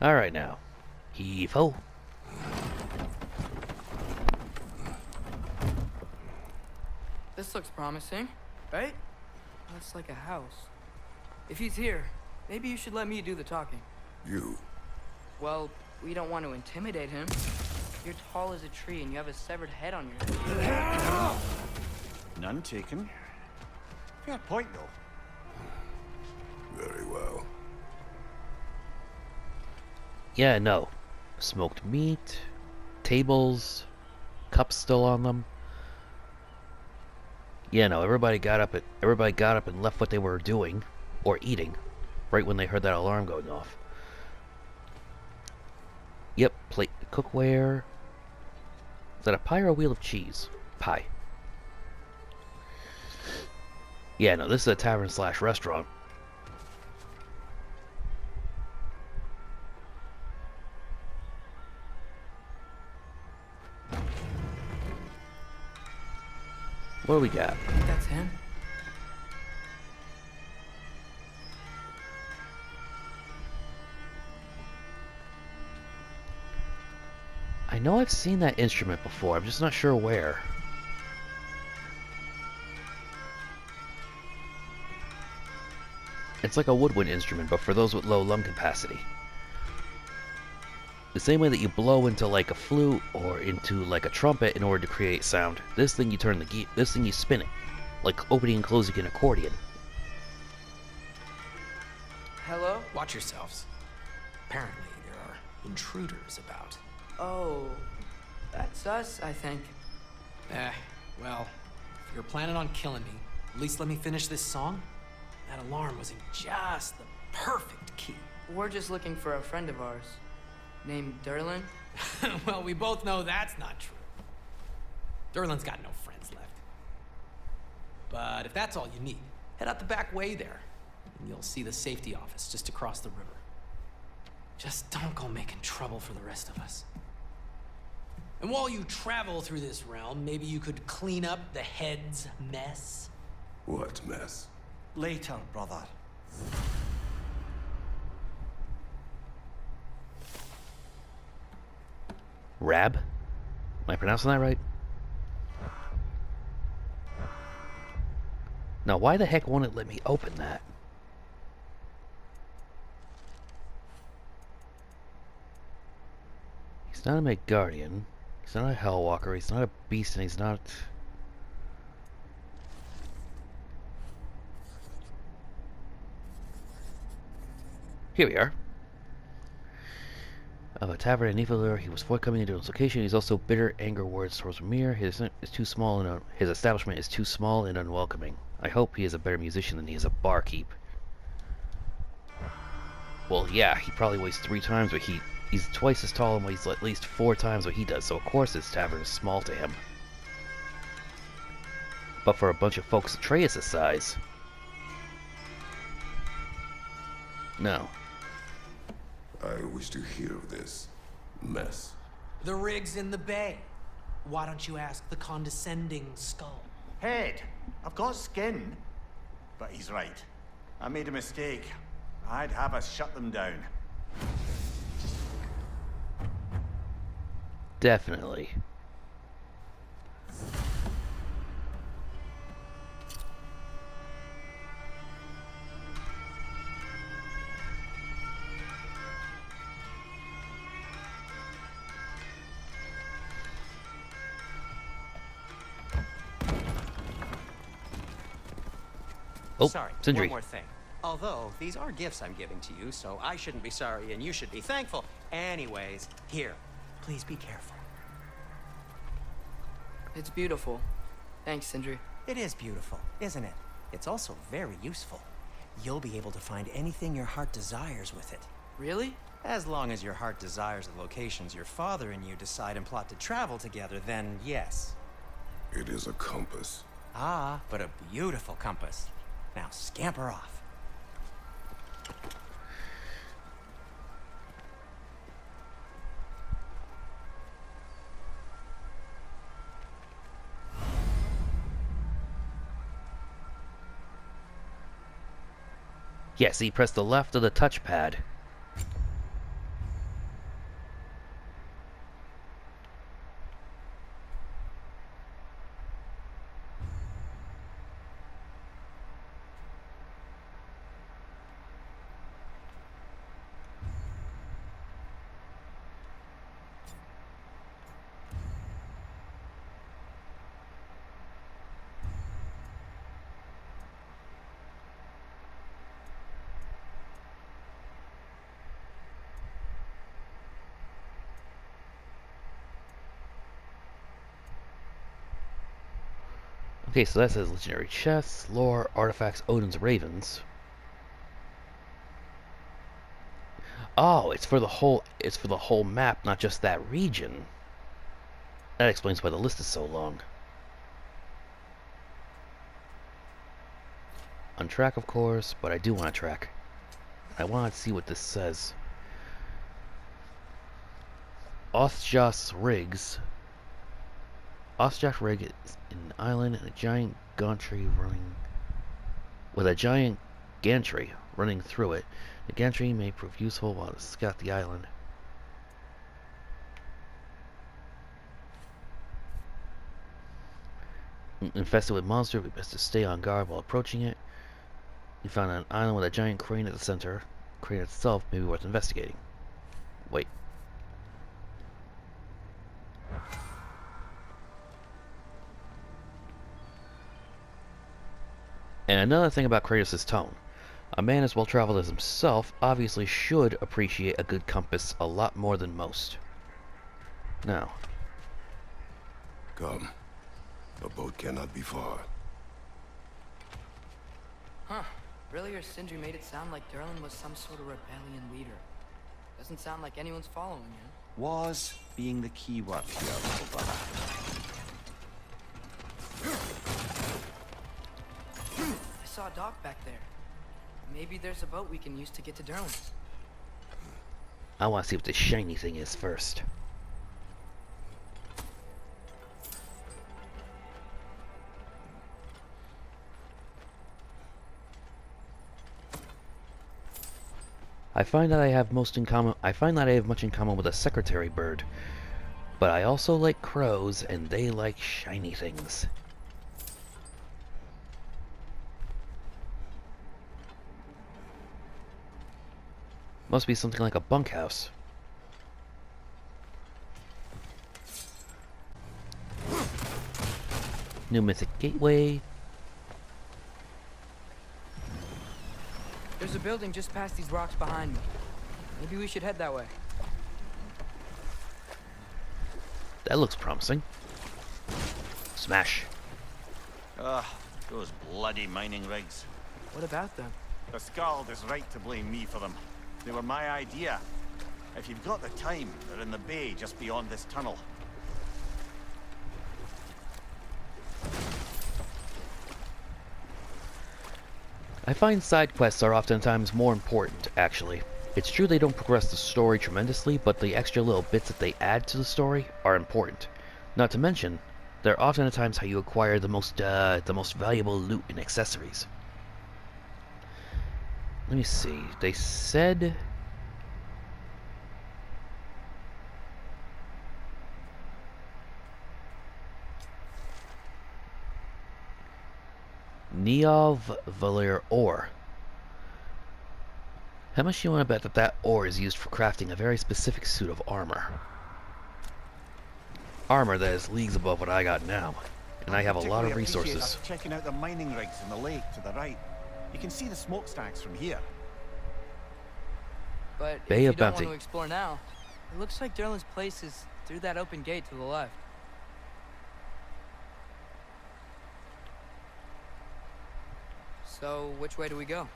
Alright now. Heave-ho. This looks promising, right? That's like a house. If he's here, maybe you should let me do the talking. You? Well, we don't want to intimidate him. You're tall as a tree and you have a severed head on your head. None taken. Fair point, though. Very well. Yeah, no. Smoked meat, tables, cups still on them. Yeah, no, everybody got up and left what they were doing or eating right when they heard that alarm going off. Yep, plate cookware. Is that a pie or a wheel of cheese? Pie. Yeah, no, this is a tavern slash restaurant. What do we got? I think that's him. I know I've seen that instrument before, I'm just not sure where. It's like a woodwind instrument, but for those with low lung capacity. The same way that you blow into like a flute or into like a trumpet in order to create sound. This thing you turn the key, this thing you spin it, like opening and closing an accordion. Hello? Watch yourselves. Apparently there are intruders about. Oh, that's us, I think. Well, if you're planning on killing me, at least let me finish this song. That alarm was in just the perfect key. We're just looking for a friend of ours. Named Durlin? Well, we both know that's not true. Durlin's got no friends left. But if that's all you need, head out the back way there, and you'll see the safety office just across the river. Just don't go making trouble for the rest of us. And while you travel through this realm, maybe you could clean up the head's mess? What mess? Later, brother. Raeb? Am I pronouncing that right? Now, why the heck won't it let me open that? He's not a Midgardian. He's not a Hellwalker. He's not a beast, and he's not... Here we are. Of a tavern in Niflheim, he was forthcoming into his location. He's also bitter anger words towards Mimir. His establishment is too small and unwelcoming. I hope he is a better musician than he is a barkeep. Well, yeah, he probably weighs 3 times what he's twice as tall and weighs at least 4 times what he does, so of course his tavern is small to him. But for a bunch of folks Atreus' size... No. I wish to hear of this mess. The rig's in the bay. Why don't you ask the condescending skull? Head, I've got skin. But he's right. I made a mistake. I'd have us shut them down. Definitely. Oh, sorry, Sindri. one more thing. Although, these are gifts I'm giving to you, so I shouldn't be sorry and you should be thankful. Anyways, here, please be careful. It's beautiful. Thanks, Sindri. It is beautiful, isn't it? It's also very useful. You'll be able to find anything your heart desires with it. Really? As long as your heart desires the locations your father and you decide and plot to travel together, then yes. It is a compass. Ah, but a beautiful compass. Now scamper off. Yes, he pressed the left of the touchpad. Okay, so that says legendary chests, lore, artifacts, Odin's ravens. Oh, it's for the whole map, not just that region. That explains why the list is so long. On track, of course, but I do want to track. I want to see what this says. Althjof's rigs. Althjof rig is an island and a giant gantry running with a giant gantry running through it. The gantry may prove useful while to scout the island. Infested with monsters, it would be best to stay on guard while approaching it. You found an island with a giant crane at the center. The crane itself may be worth investigating. Wait. And another thing about Kratos' tone. A man as well-traveled as himself obviously should appreciate a good compass a lot more than most. Now. Come. The boat cannot be far. Huh. Earlier, Sindri made it sound like Durlin was some sort of rebellion leader. Doesn't sound like anyone's following him. Was being the key word here, little brother. I saw a dock back there. Maybe there's a boat we can use to get to Durlin. I want to see what this shiny thing is first. I find that I have much in common with a secretary bird, but I also like crows, and they like shiny things. Must be something like a bunkhouse. New mythic gateway. There's a building just past these rocks behind me. Maybe we should head that way. That looks promising. Smash. Ugh, those bloody mining rigs. What about them? The Skald is right to blame me for them. They were my idea. If you've got the time, they're in the bay just beyond this tunnel. I find side quests are oftentimes more important, actually. It's true they don't progress the story tremendously, but the extra little bits that they add to the story are important. Not to mention, they're often at times how you acquire the most valuable loot and accessories. Let me see. They said Neov Valir ore. How much do you want to bet that ore is used for crafting a very specific suit of armor? Armor that is leagues above what I got now, and I have a lot of resources. Checking out the mining rigs in the lake to the right. You can see the smokestacks from here. But if Bay you of don't Bounty. want to explore now, it looks like Durlin's place is through that open gate to the left. So, which way do we go?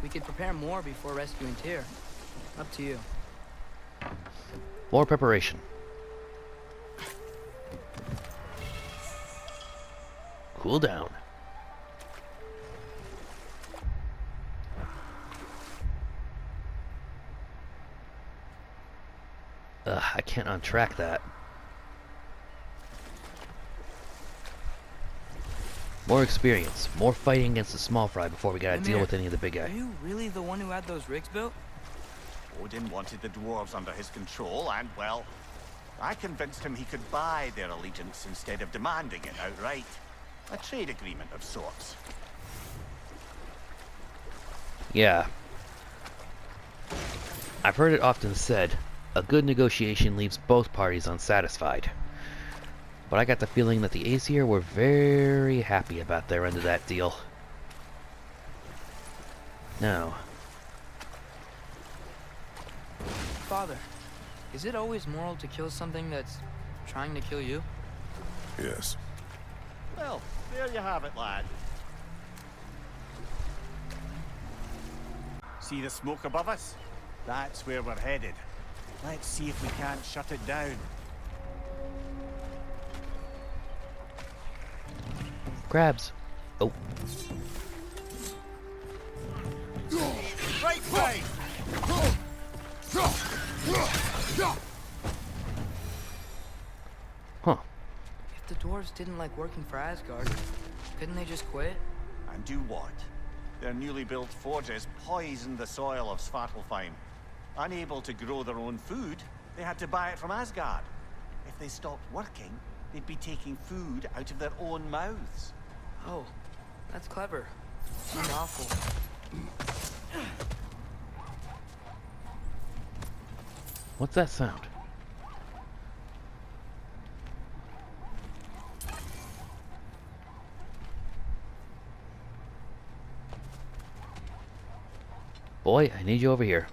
We could prepare more before rescuing Tyr. Up to you. More preparation. Cool down. I can't untrack that. More experience, more fighting against the small fry before we gotta deal with any of the big Are guy. you really the one who had those rigs built? Odin wanted the dwarves under his control, and, well, I convinced him he could buy their allegiance instead of demanding it outright. A trade agreement of sorts. Yeah. I've heard it often said, a good negotiation leaves both parties unsatisfied. But I got the feeling that the Aesir were very happy about their end of that deal. Now. Father, is it always moral to kill something that's trying to kill you? Yes. Well, there you have it, lad. See the smoke above us? That's where we're headed. Let's see if we can't shut it down. Crabs. Oh. Right way! Huh. If the dwarves didn't like working for Asgard, couldn't they just quit? And do what? Their newly built forges poisoned the soil of Svartalfheim. Unable to grow their own food, they had to buy it from Asgard. If they stopped working, they'd be taking food out of their own mouths. Oh, that's clever. And awful. What's that sound? Boy, I need you over here.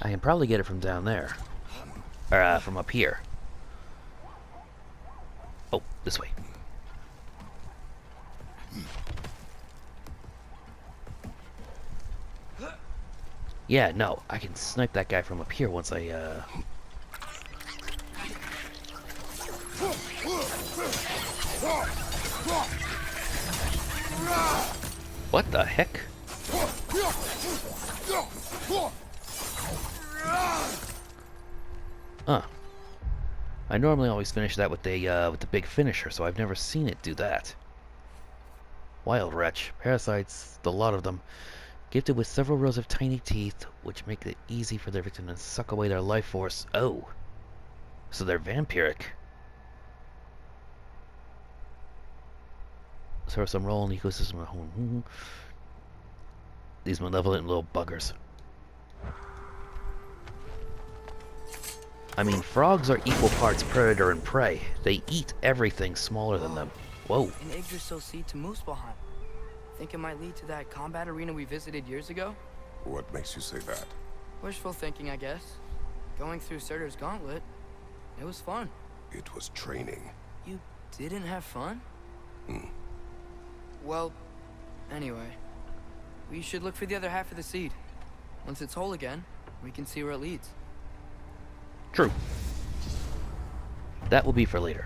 I can probably get it from down there. Or, from up here. Oh, this way. Yeah, no, I can snipe that guy from up here once I, What the heck? I normally always finish that with the big finisher, so I've never seen it do that. Wild wretch. Parasites, the lot of them. Gifted with several rows of tiny teeth, which make it easy for their victim to suck away their life force. Oh. So they're vampiric. Serve some role in the ecosystem at home. These malevolent little buggers. I mean, frogs are equal parts predator and prey. They eat everything smaller than them. Whoa. An Yggdrasil seed to Muspelhiem. Think it might lead to that combat arena we visited years ago? What makes you say that? Wishful thinking, I guess. Going through Surtur's gauntlet, it was fun. It was training. You didn't have fun? Hmm. Well, anyway. We should look for the other half of the seed. Once it's whole again, we can see where it leads. True. That will be for later.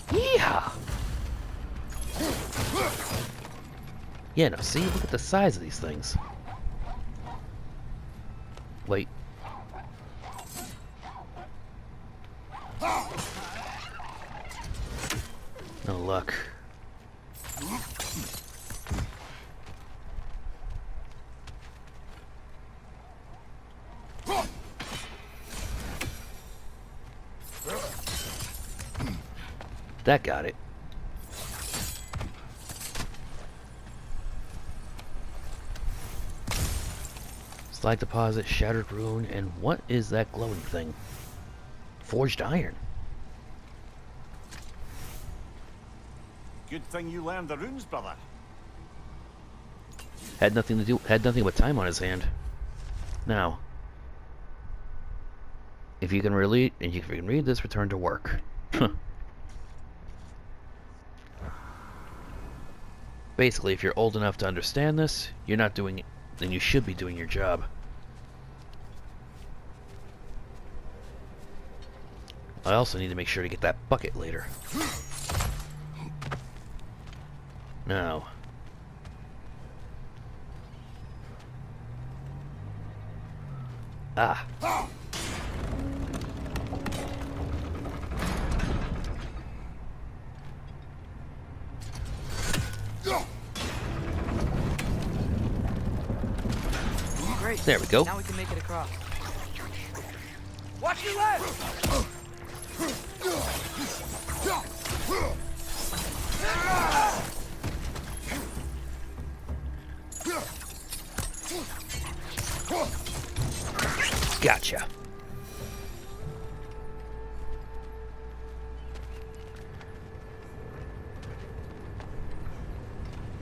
Yeehaw! Yeah, now see, look at the size of these things. Wait. No luck. That got it. Slag deposit, shattered rune, and what is that glowing thing? Forged iron. Good thing you learned the runes, brother. Had nothing but time on his hand. Now, if you can read this, return to work. Basically, if you're old enough to understand this, you're not doing it, then you should be doing your job. I also need to make sure to get that bucket later. Now. Ah. Great. There we go. Now we can make it across. Watch your left!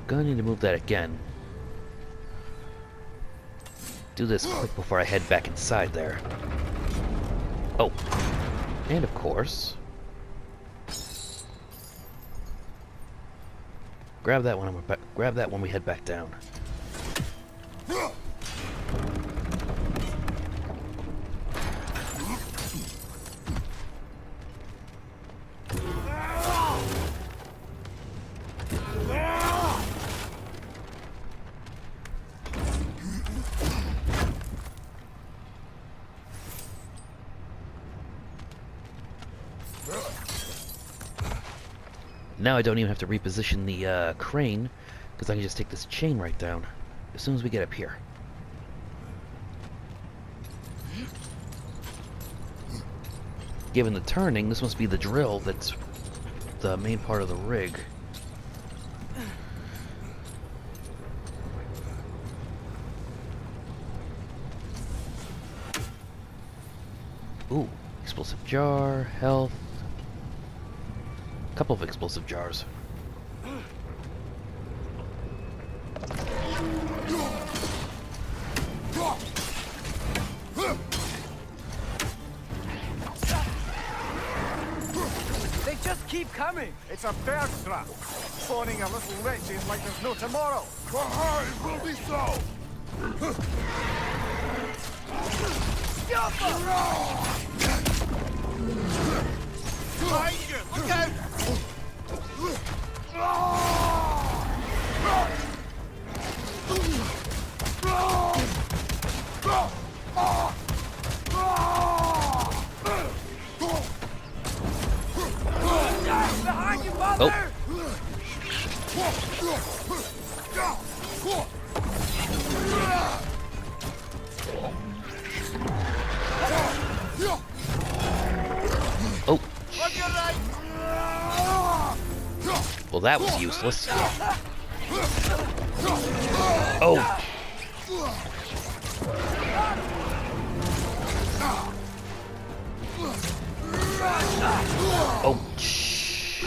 Gonna need to move that again. Do this quick before I head back inside there. Oh, and of course, grab that when we head back down. Now I don't even have to reposition the crane, because I can just take this chain right down as soon as we get up here. Given the turning, this must be the drill that's the main part of the rig. Ooh, explosive jar, health. Couple of explosive jars. They just keep coming. It's a bear trap. Spawning a little wretches like there's no tomorrow. Aha, it will be so! Behind you! Look out! Behind you, mother! Oh. On your right! Well, that was useless. Oh. Oh. Shh.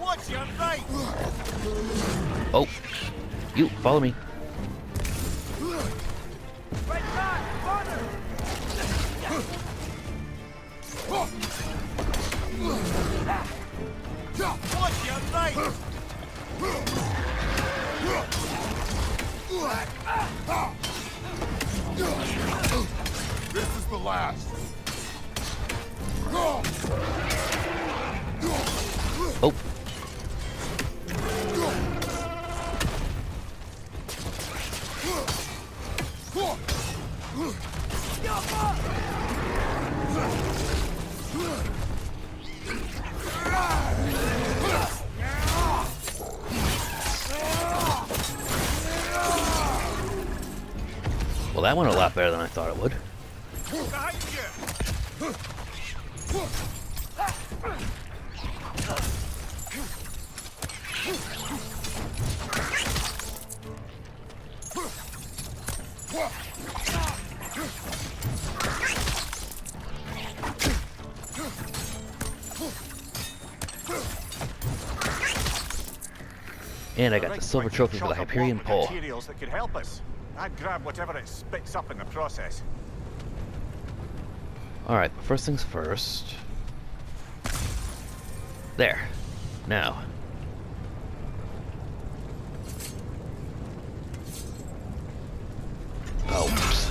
Watch your right! Oh. You, follow me. Right back, corner! Watch your right! This is the last. Oh. Well, that went a lot better than I thought it would. Behind you! And I got the silver trophy for the Hyperion pole. Materials that could help us. I'd grab whatever it spits up in the process. Alright, first things first. There. Now. Oh, oops.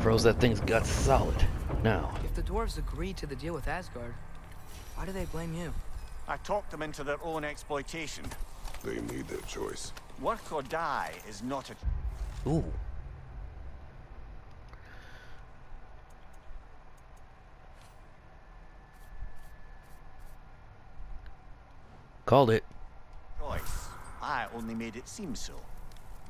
Froze that thing's guts solid. Now. If the dwarves agreed to the deal with Asgard, why do they blame you? I talked them into their own exploitation. They made their choice. Work or die is not a... Ooh. Called it. choice. I only made it seem so.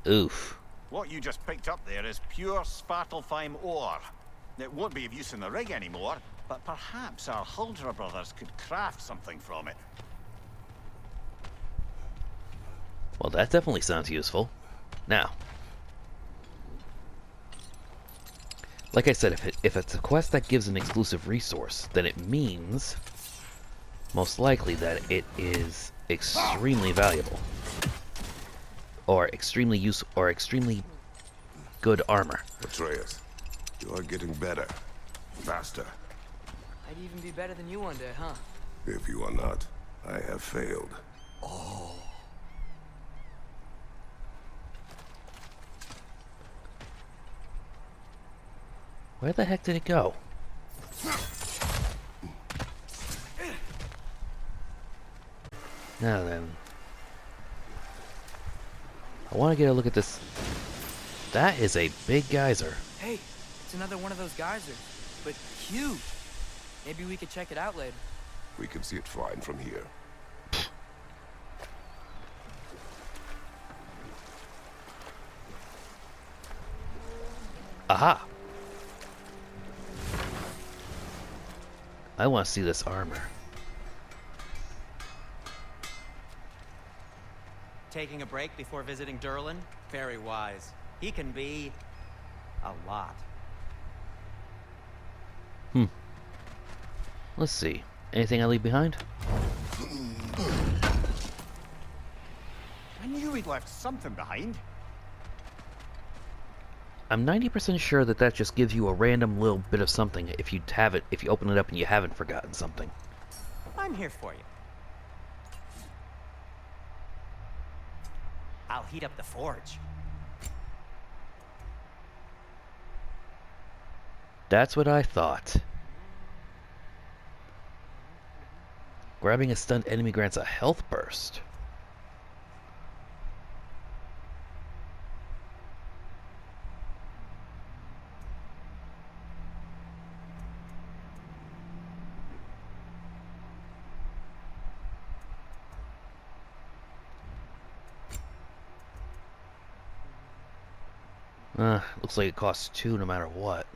Oof. What you just picked up there is pure Svartalfheim ore. It won't be of use in the rig anymore, but perhaps our Huldra brothers could craft something from it. Well, that definitely sounds useful. Now, like I said, if it's a quest that gives an exclusive resource, then it means, most likely, that it is extremely valuable. Or extremely good armor. Atreus, you are getting better. Faster. I'd even be better than you one day, huh? If you are not, I have failed. Where the heck did it go? Now then. I want to get a look at this. That is a big geyser. Hey, it's another one of those geysers, but huge. Maybe we could check it out later. We can see it fine from here. Aha! I want to see this armor. Taking a break before visiting Durlin? Very wise. He can be a lot. Let's see. Anything I leave behind? I knew we'd left something behind. I'm 90% sure that that just gives you a random little bit of something if you have it, if you open it up and you haven't forgotten something. I'm here for you. I'll heat up the forge. That's what I thought. Grabbing a stunned enemy grants a health burst. Looks like it costs 2 no matter what.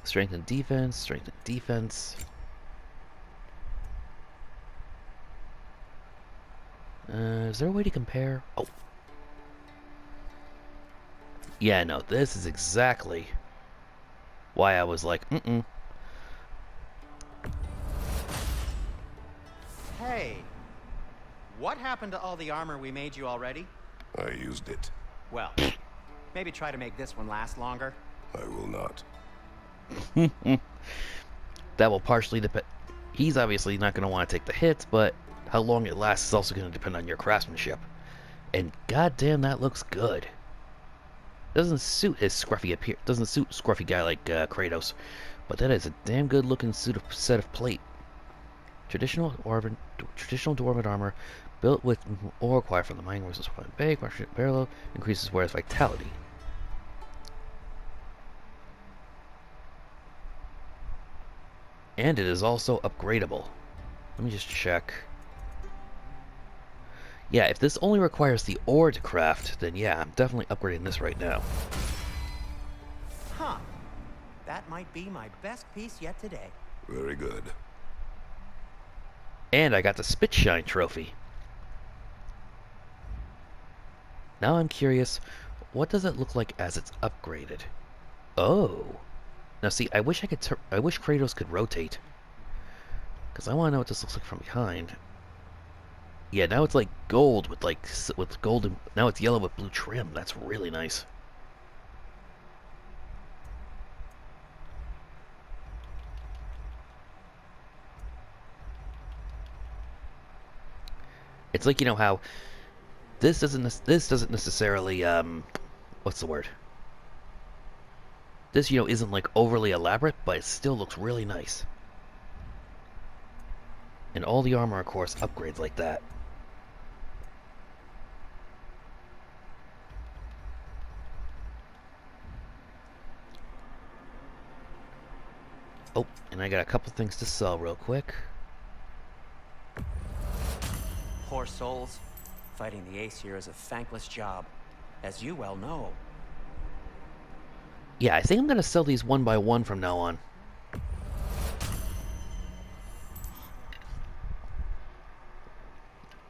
Strength and defense, strength and defense. Is there a way to compare? Oh. Yeah, no, this is exactly why I was like, Hey, what happened to all the armor we made you already? I used it. Well, maybe try to make this one last longer. I will not. That will partially depend. He's obviously not going to want to take the hits, but how long it lasts is also going to depend on your craftsmanship. And goddamn, that looks good. Doesn't suit his scruffy doesn't suit a scruffy guy like Kratos, but that is a damn good looking set of plate. Traditional dwarven armor built with ore acquired from the mining resource bay, parallel increases wearer's vitality. And it is also upgradable. Let me just check. Yeah, if this only requires the ore to craft, then yeah, I'm definitely upgrading this right now. Huh. That might be my best piece yet today. Very good. And I got the Spitshine trophy. Now I'm curious, what does it look like as it's upgraded? Oh. Now see, I wish Kratos could rotate. Because I want to know what this looks like from behind. Yeah, now it's like gold with golden. Now it's yellow with blue trim. That's really nice. It's like, you know how this doesn't necessarily what's the word? This, you know, isn't like overly elaborate, but it still looks really nice. And all the armor, of course, upgrades like that. Oh, and I got a couple things to sell real quick. Poor souls. Fighting the Ace here is a thankless job, as you well know. Yeah, I think I'm gonna sell these one by one from now on.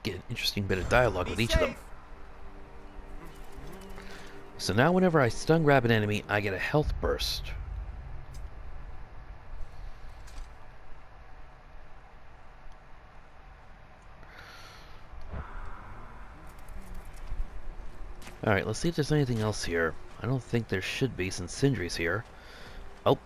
Get an interesting bit of dialogue with each of them. So now whenever I stun grab an enemy, I get a health burst. Alright, let's see if there's anything else here. I don't think there should be since Sindri's here. Oh.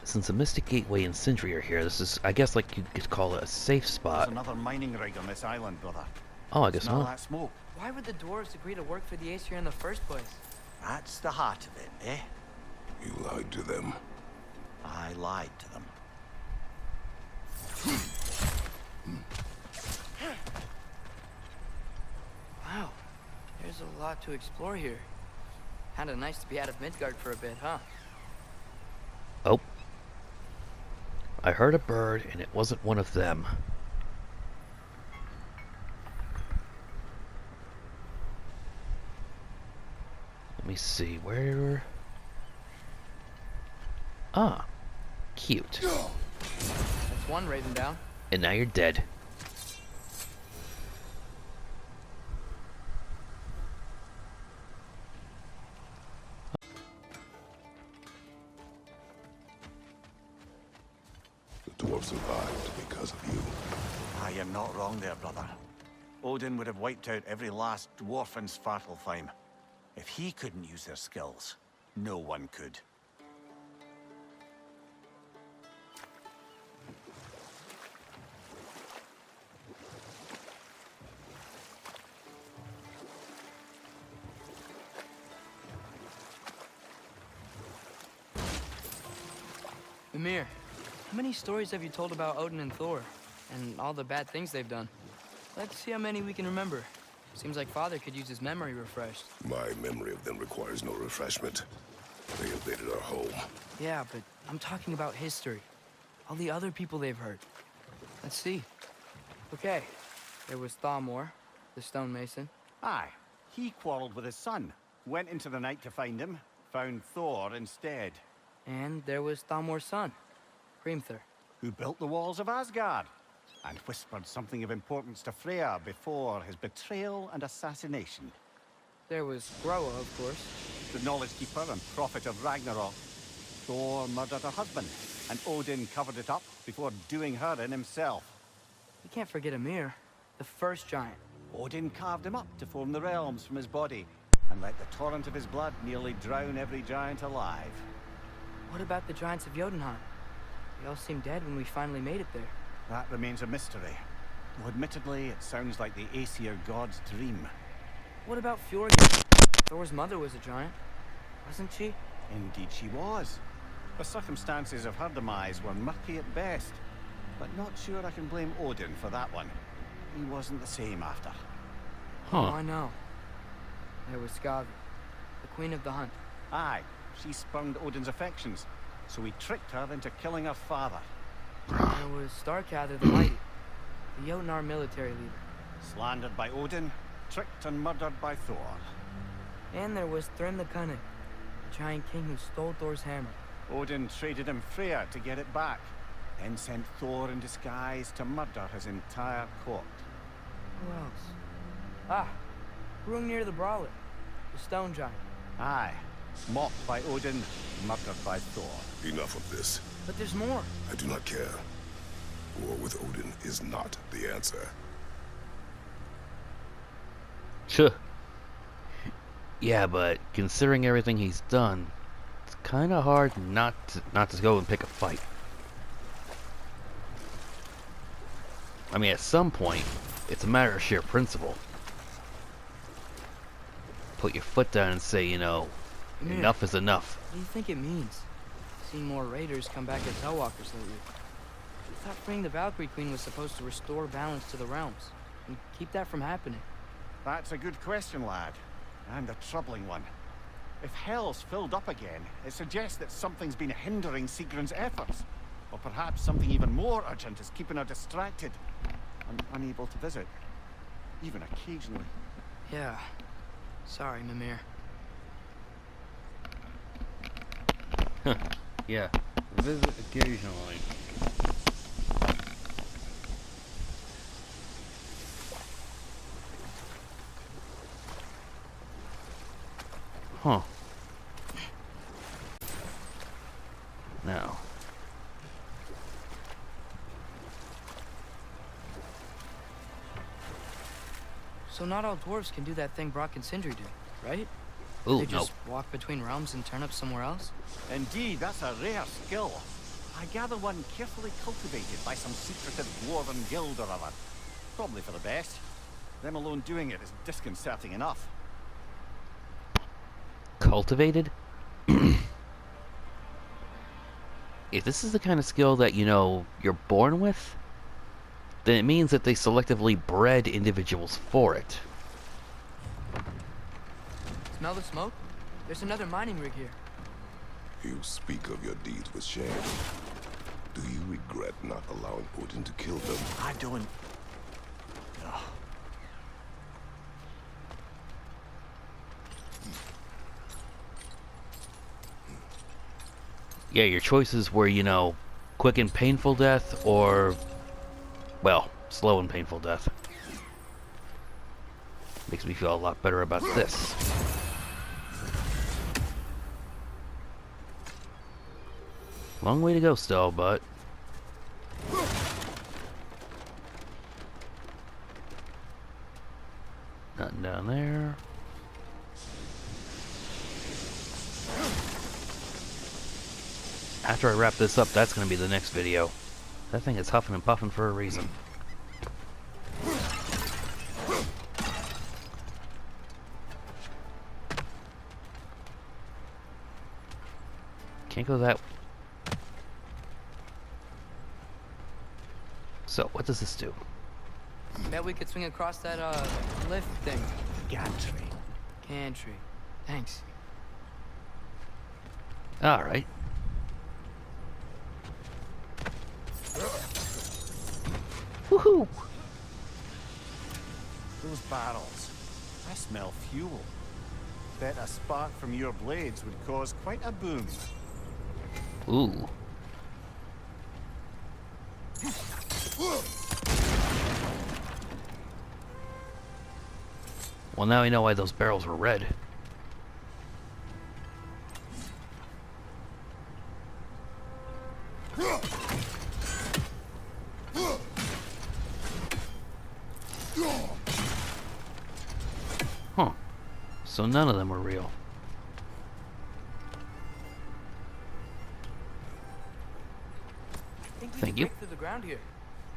Since the Mystic Gateway and Sindri are here, this is, I guess, like you could call it a safe spot. There's another mining rig on this island, brother. Oh, I guess Smell not. that smoke? Why would the dwarves agree to work for the Aesir in the first place? That's the heart of it, eh? You lied to them. I lied to them. Wow, there's a lot to explore here. Kinda nice to be out of Midgard for a bit, huh? Oh. I heard a bird, and it wasn't one of them. Let me see, where... Ah, cute. That's one raven down. And now you're dead. The dwarves survived because of you. Ah, you're not wrong there, brother. Odin would have wiped out every last dwarf in Svartalfheim. If he couldn't use their skills, no one could. Mimir, how many stories have you told about Odin and Thor? And all the bad things they've done? Let's see how many we can remember. Seems like Father could use his memory refreshed. My memory of them requires no refreshment. They invaded our home. Yeah, but I'm talking about history. All the other people they've hurt. Let's see. Okay, there was Thamor, the stonemason. Aye, he quarreled with his son. Went into the night to find him, found Thor instead. And there was Thamor's son, Hrimthur. Who built the walls of Asgard, and whispered something of importance to Freya before his betrayal and assassination. There was Groa, of course. The knowledge keeper and prophet of Ragnarok. Thor murdered her husband, and Odin covered it up before doing her in himself. We can't forget Ymir, the first giant. Odin carved him up to form the realms from his body, and let the torrent of his blood nearly drown every giant alive. What about the giants of Jotunheim? They all seemed dead when we finally made it there. That remains a mystery. Though admittedly, it sounds like the Aesir god's dream. What about Fjorgyn? Thor's mother was a giant, wasn't she? Indeed she was. The circumstances of her demise were murky at best, but not sure I can blame Odin for that one. He wasn't the same after. Oh, I know. There was Skavi, the queen of the hunt. Aye, she spurned Odin's affections, so he tricked her into killing her father. There was Starkather the Mighty, the Jotnar military leader. Slandered by Odin, tricked and murdered by Thor. And there was Thrym the Cunning, the giant king who stole Thor's hammer. Odin traded him Freya to get it back, then sent Thor in disguise to murder his entire court. Who else? Ah, Hrungnir the Brawler, the stone giant. Aye, mocked by Odin, murdered by Thor. Enough of this. But there's more. I do not care. War with Odin is not the answer. Sure. Yeah, but considering everything he's done, it's kind of hard not to go and pick a fight. I mean, at some point, it's a matter of sheer principle. Put your foot down and say, you know, Yeah. enough is enough. What do you think it means? Seeing more raiders come back as Hellwalkers lately. I thought freeing the Valkyrie Queen was supposed to restore balance to the realms and keep that from happening. That's a good question, lad, and a troubling one. If Hell's filled up again, it suggests that something's been hindering Sigrun's efforts. Or perhaps something even more urgent is keeping her distracted and unable to visit. Even occasionally. Yeah. Sorry, Mimir. Yeah. Visit occasionally. Huh. Now. So not all dwarves can do that thing Brok and Sindri do, right? Ooh, They no. just walk between realms and turn up somewhere else? Indeed, that's a rare skill. I gather one carefully cultivated by some secretive dwarven guild or other. Probably for the best. Them alone doing it is disconcerting enough. Cultivated? If this is the kind of skill that, you know, you're born with, then it means that they selectively bred individuals for it. Smell the smoke? There's another mining rig here. You speak of your deeds with shame. Do you regret not allowing Odin to kill them? I don't... Ugh. Yeah, your choices were, you know, quick and painful death or, well, slow and painful death. Makes me feel a lot better about this. Long way to go still, but... Nothing down there. After I wrap this up, that's going to be the next video. That thing is huffing and puffing for a reason. Can't go that... So, what does this do? Bet we could swing across that, lift thing. Gantry. Gantry. Thanks. Alright. Woohoo! Those barrels. I smell fuel. Bet a spark from your blades would cause quite a boom. Ooh. Well, now we know why those barrels were red. Huh. So none of them were real. I think we Thank could you. break through the ground here,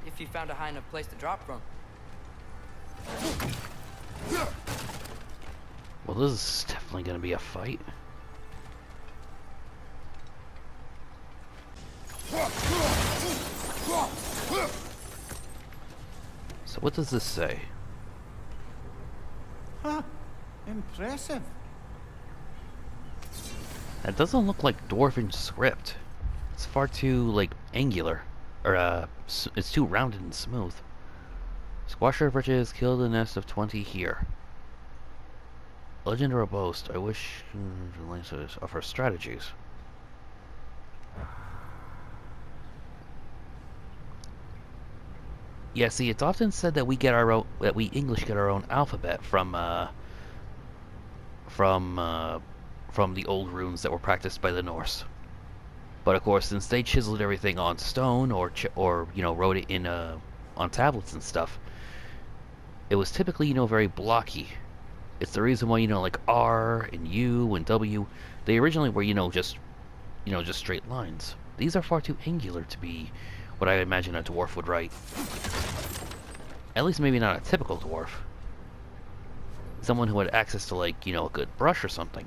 if you found a high enough place to drop from. Well, this is definitely going to be a fight. So what does this say? Huh. Impressive. That doesn't look like Dwarven script. It's far too, like, angular. Or, it's too rounded and smooth. Squasher of Riches killed a nest of 20 here. Legend or a boast? I wish to offer strategies. Yeah, see, it's often said that we get our own, that we English get our own alphabet from the old runes that were practiced by the Norse. But of course, since they chiseled everything on stone or you know, wrote it in on tablets and stuff, it was typically, you know, very blocky. It's the reason why, you know, like R and U and W, they originally were, you know, just straight lines. These are far too angular to be what I imagine a dwarf would write. At least maybe not a typical dwarf. Someone who had access to, like, you know, a good brush or something.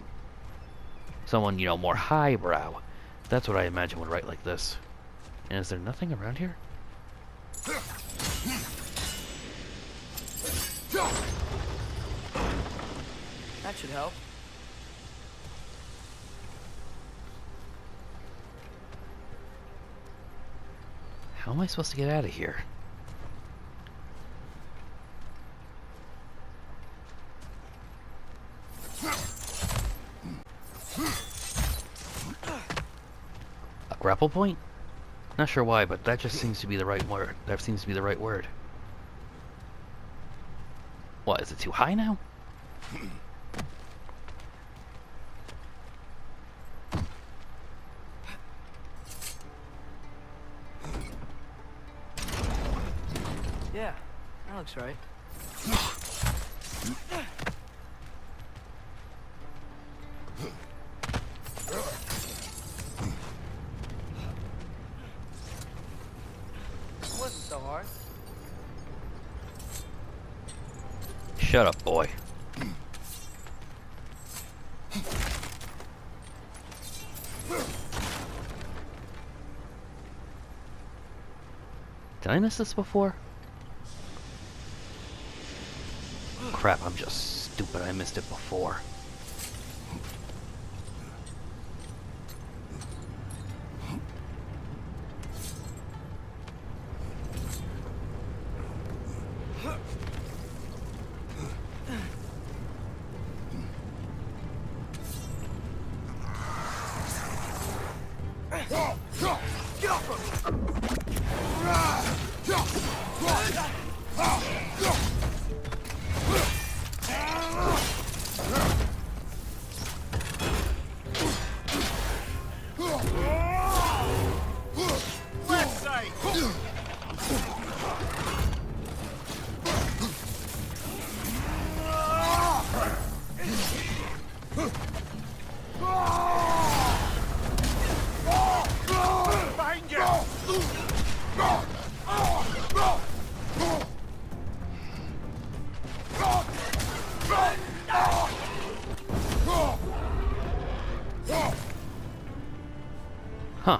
Someone, you know, more highbrow. That's what I imagine would write like this. And is there nothing around here? That should help. How am I supposed to get out of here? A grapple point? Not sure why, but that just seems to be the right word. That seems to be the right word. What, is it too high now? Yeah, that looks right. It wasn't so hard. Shut up, boy. Did I miss this before? Crap, I'm just stupid. I missed it before. Huh.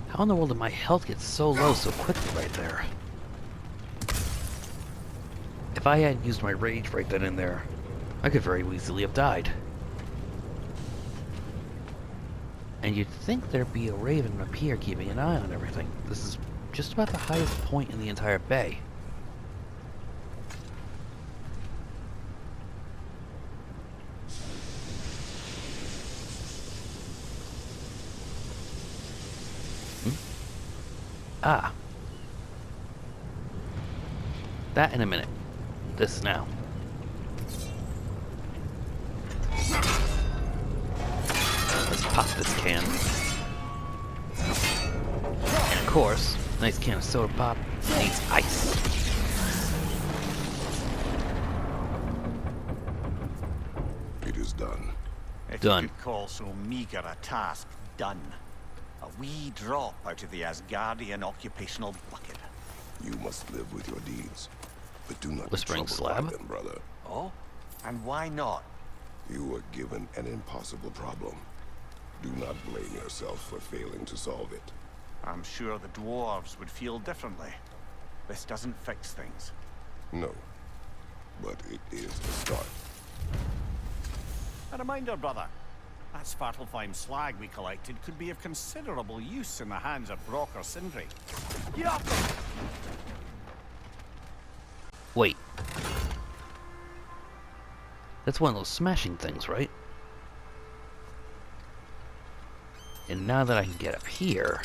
How in the world did my health get so low so quickly right there? If I hadn't used my rage right then and there, I could very easily have died. And you'd think there'd be a raven up here keeping an eye on everything. This is just about the highest point in the entire bay. Ah. That in a minute. This now. Let's pop this can. And of course, nice can of soda pop needs ice. It is done. If Done. you could call so meager a task done. A wee drop out of the Asgardian occupational bucket. You must live with your deeds. But do not be Whispering troubled by slab? them, brother. Oh? And why not? You were given an impossible problem. Do not blame yourself for failing to solve it. I'm sure the dwarves would feel differently. This doesn't fix things. No. But it is a start. A reminder, brother. That Svartalfheim slag we collected could be of considerable use in the hands of Brok or Sindri. Get off them! Wait. That's one of those smashing things, right? And now that I can get up here,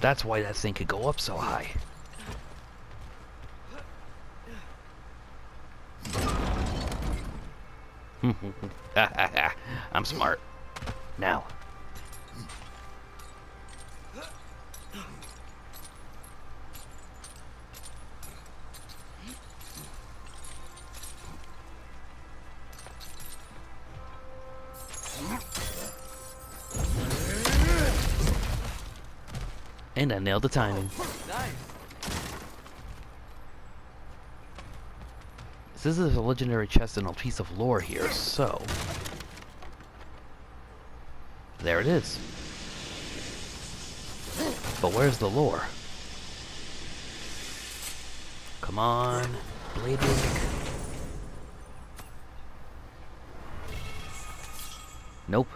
that's why that thing could go up so high. I'm smart. Now. And I nailed the timing. Nice. This is a legendary chest and a piece of lore here, so... there it is. But where's the lore? Come on. Blade Runic. Nope.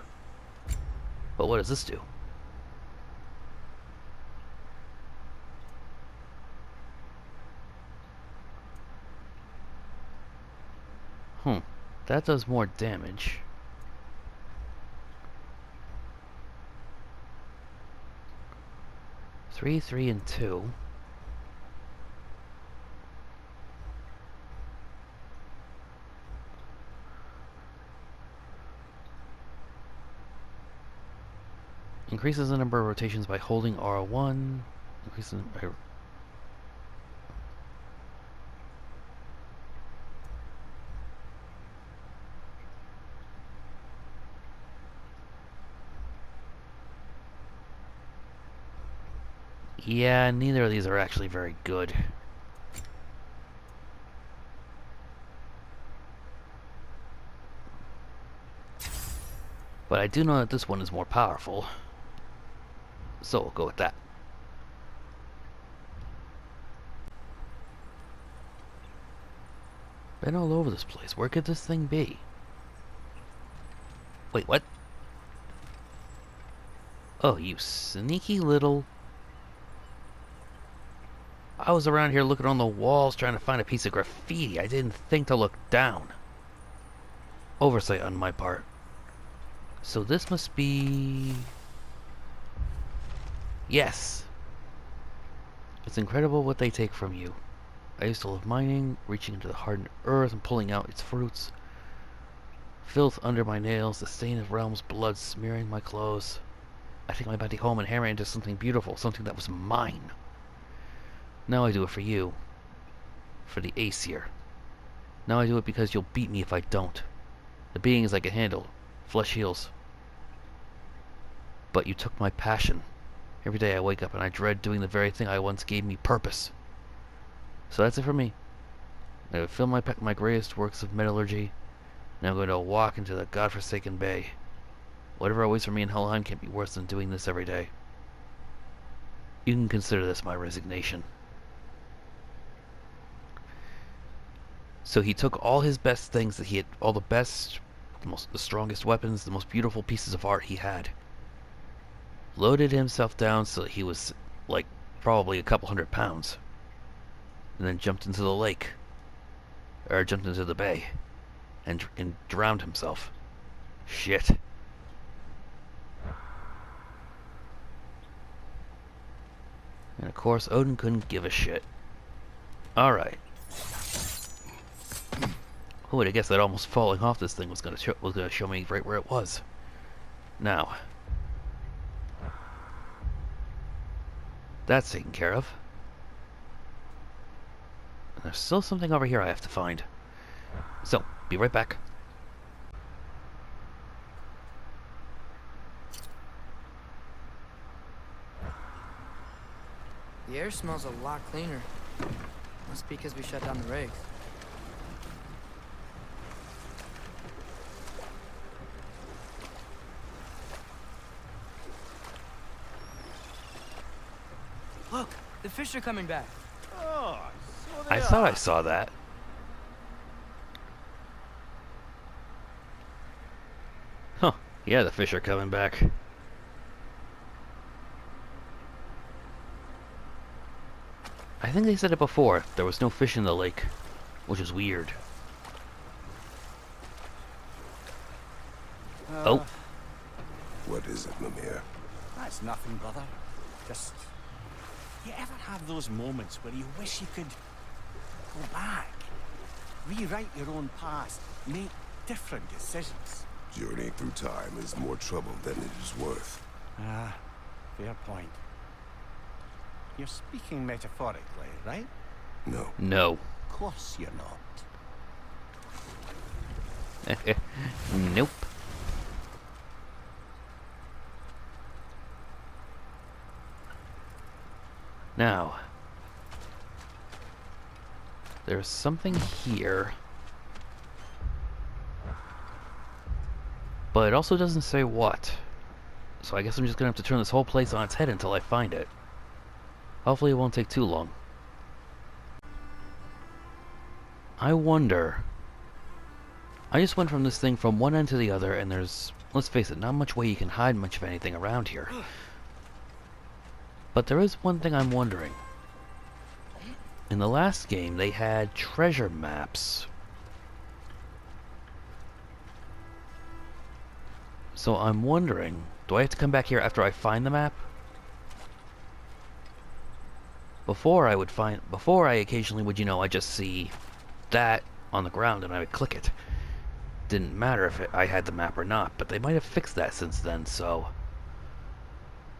But what does this do? That does more damage. Three, 3, and 2. Increases the number of rotations by holding R1. Increases by... Yeah, neither of these are actually very good. But I do know that this one is more powerful. So we'll go with that. Been all over this place. Where could this thing be? Wait, what? Oh, you sneaky little... I was around here looking on the walls trying to find a piece of graffiti. I didn't think to look down. Oversight on my part. So this must be... Yes. It's incredible what they take from you. I used to love mining, reaching into the hardened earth and pulling out its fruits. Filth under my nails, the stain of realm's blood smearing my clothes. I take my body home and hammer it into something beautiful, something that was mine. Now I do it for you. For the Aesir. Now I do it because you'll beat me if I don't. The beings I can handle. Flesh heals. But you took my passion. Every day I wake up and I dread doing the very thing I once gave me purpose. So that's it for me. I have filled my greatest works of metallurgy. Now I'm going to walk into the godforsaken bay. Whatever awaits for me in Helheim can't be worse than doing this every day. You can consider this my resignation. So he took all his best things that he had, all the best, the strongest weapons, the most beautiful pieces of art he had. Loaded himself down so that he was, like, probably a couple 100 pounds. And then jumped into the lake. Or jumped into the bay. And drowned himself. Shit. And of course, Odin couldn't give a shit. Alright. Who would have guessed that almost falling off this thing was gonna show me right where it was. Now. That's taken care of. And there's still something over here I have to find. So, be right back. The air smells a lot cleaner. Must be because we shut down the rigs. Look, the fish are coming back. Oh, so I thought I saw that. Huh. Yeah, the fish are coming back. I think they said it before. There was no fish in the lake, which is weird. Oh. What is it, Mimir? That's nothing, brother. Just... You ever have those moments where you wish you could go back, rewrite your own past, make different decisions? Journeying through time is more trouble than it is worth. Ah, fair point. You're speaking metaphorically, right? No. No. Of course you're not. Nope. Now, there's something here, but it also doesn't say what. So I guess I'm just gonna have to turn this whole place on its head until I find it. Hopefully it won't take too long. I wonder... I just went from this thing from one end to the other, and there's, let's face it, not much way you can hide much of anything around here. But there is one thing I'm wondering. In the last game, they had treasure maps. So I'm wondering, do I have to come back here after I find the map? Before I occasionally would, I just see that on the ground and I would click it. Didn't matter if I had the map or not, but they might have fixed that since then, so...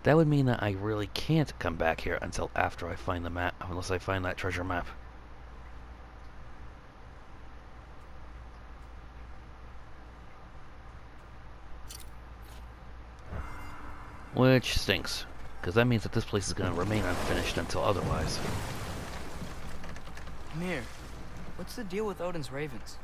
That would mean that I really can't come back here until after I find the map, unless I find that treasure map. Which stinks, because that means that this place is going to remain unfinished until otherwise. Mimir, what's the deal with Odin's ravens?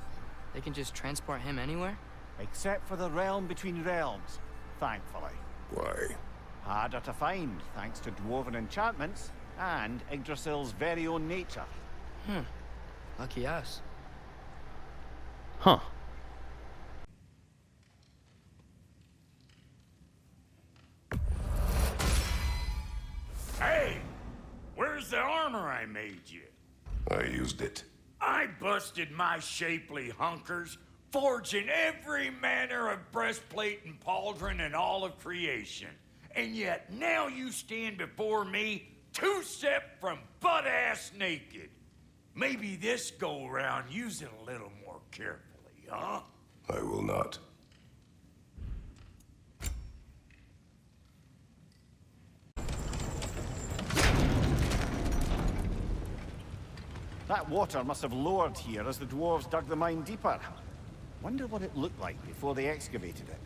They can just transport him anywhere? Except for the realm between realms, thankfully. Why? Harder to find, thanks to dwarven enchantments and Yggdrasil's very own nature. Lucky us. Huh. Hey! Where's the armor I made you? I used it. I busted my shapely hunkers, forging every manner of breastplate and pauldron in all of creation. And yet now you stand before me, two-step from butt-ass naked. Maybe this go-round use it a little more carefully, huh? I will not. That water must have lowered here as the dwarves dug the mine deeper. Wonder what it looked like before they excavated it.